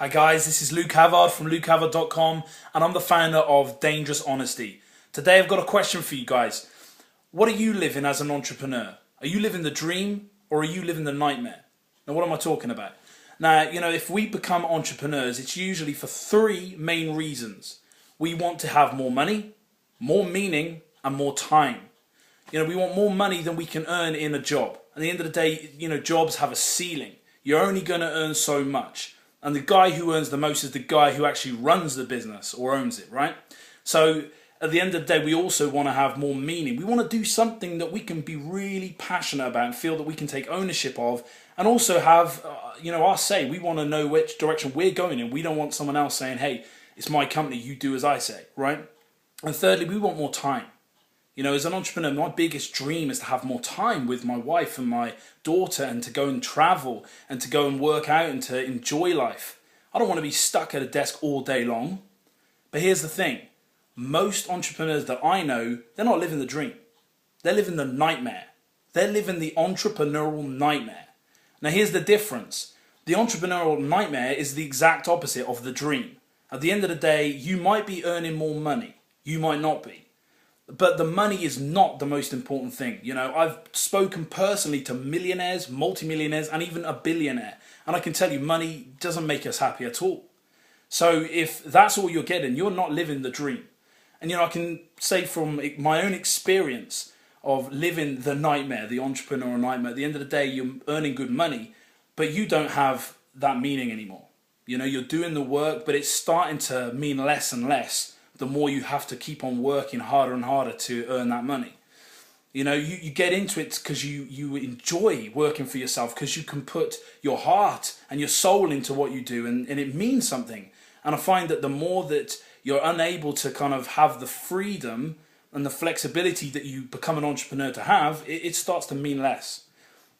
Hi guys, this is Luke Havard from lukehavard.com and I'm the founder of Dangerous Honesty. Today I've got a question for you guys. What are you living as an entrepreneur? Are you living the dream or are you living the nightmare? Now what am I talking about? Now, if we become entrepreneurs, it's usually for three main reasons. We want to have more money, more meaning and more time. We want more money than we can earn in a job. At the end of the day, jobs have a ceiling. You're only going to earn so much. And the guy who earns the most is the guy who actually runs the business or owns it, right? So at the end of the day, we also want to have more meaning. We want to do something that we can be really passionate about and feel that we can take ownership of, and also have, our say. We want to know which direction we're going in. We don't want someone else saying, hey, it's my company, you do as I say, right? And thirdly, we want more time. As an entrepreneur, my biggest dream is to have more time with my wife and my daughter and to go and travel and to go and work out and to enjoy life. I don't want to be stuck at a desk all day long. But here's the thing. Most entrepreneurs that I know, they're not living the dream. They're living the nightmare. They're living the entrepreneurial nightmare. Now here's the difference. The entrepreneurial nightmare is the exact opposite of the dream. At the end of the day, you might be earning more money. You might not be. But the money is not the most important thing. I've spoken personally to millionaires, multimillionaires, and even a billionaire. And I can tell you, money doesn't make us happy at all. So if that's all you're getting, you're not living the dream. And I can say from my own experience of living the nightmare, the entrepreneurial nightmare, at the end of the day, you're earning good money, but you don't have that meaning anymore. You're doing the work, but it's starting to mean less and less the more you have to keep on working harder and harder to earn that money. You get into it because you enjoy working for yourself, because you can put your heart and your soul into what you do, and it means something. And I find that the more that you're unable to kind of have the freedom and the flexibility that you become an entrepreneur to have, it starts to mean less.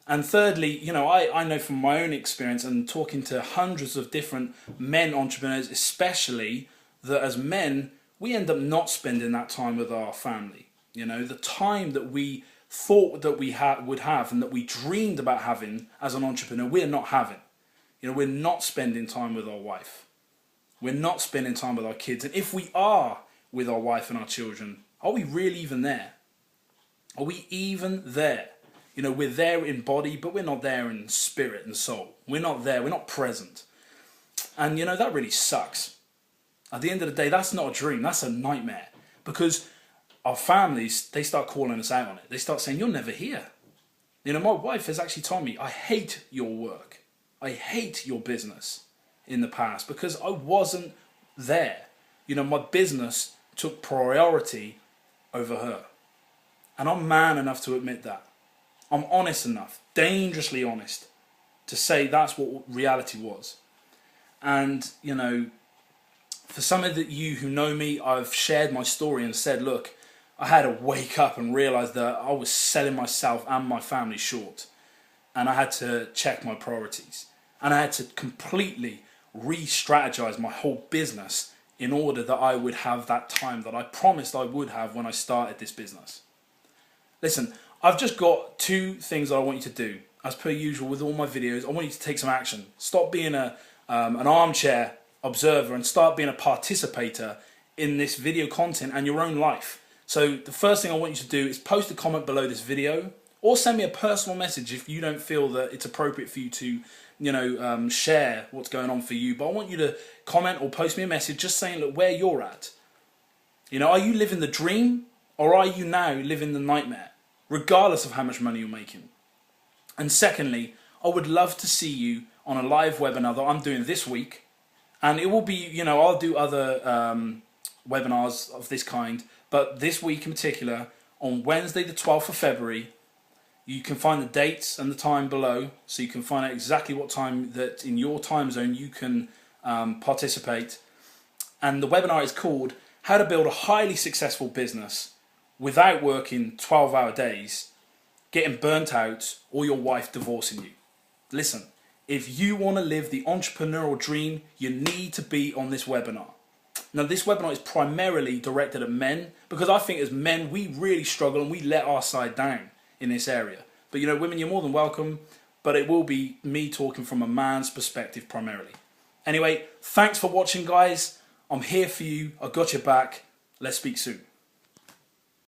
And thirdly, I know from my own experience and talking to hundreds of different men entrepreneurs, especially, that as men, we end up not spending that time with our family. The time that we thought that we would have and that we dreamed about having as an entrepreneur, we're not having. We're not spending time with our wife. We're not spending time with our kids. And if we are with our wife and our children, are we really even there? Are we even there? We're there in body, but we're not there in spirit and soul. We're not there. We're not present. And that really sucks. At the end of the day, that's not a dream, that's a nightmare. Because our families, they start calling us out on it. They start saying, you're never here. My wife has actually told me, I hate your work. I hate your business in the past because I wasn't there. My business took priority over her. And I'm man enough to admit that. I'm honest enough, dangerously honest, to say that's what reality was. And, for some of you who know me, I've shared my story and said, look, I had to wake up and realize that I was selling myself and my family short. And I had to check my priorities. And I had to completely re-strategize my whole business in order that I would have that time that I promised I would have when I started this business. Listen, I've just got two things that I want you to do. As per usual with all my videos, I want you to take some action. Stop being an armchair observer and start being a participator in this video content and your own life. So the first thing I want you to do is post a comment below this video, or send me a personal message if you don't feel that it's appropriate for you to share what's going on for you. But I want you to comment or post me a message just saying, look, where you're at. Are you living the dream or are you now living the nightmare, regardless of how much money you're making? And secondly, I would love to see you on a live webinar that I'm doing this week. And it will be, I'll do other webinars of this kind, but this week in particular, on Wednesday the 12th of February, you can find the dates and the time below, so you can find out exactly what time that in your time zone you can participate. And the webinar is called How to Build a Highly Successful Business Without Working 12-hour days, Getting Burnt Out, or Your Wife Divorcing You. Listen. If you want to live the entrepreneurial dream, you need to be on this webinar. Now, this webinar is primarily directed at men because I think as men, we really struggle and we let our side down in this area. But women, you're more than welcome, but it will be me talking from a man's perspective primarily. Anyway, thanks for watching, guys. I'm here for you. I got your back. Let's speak soon.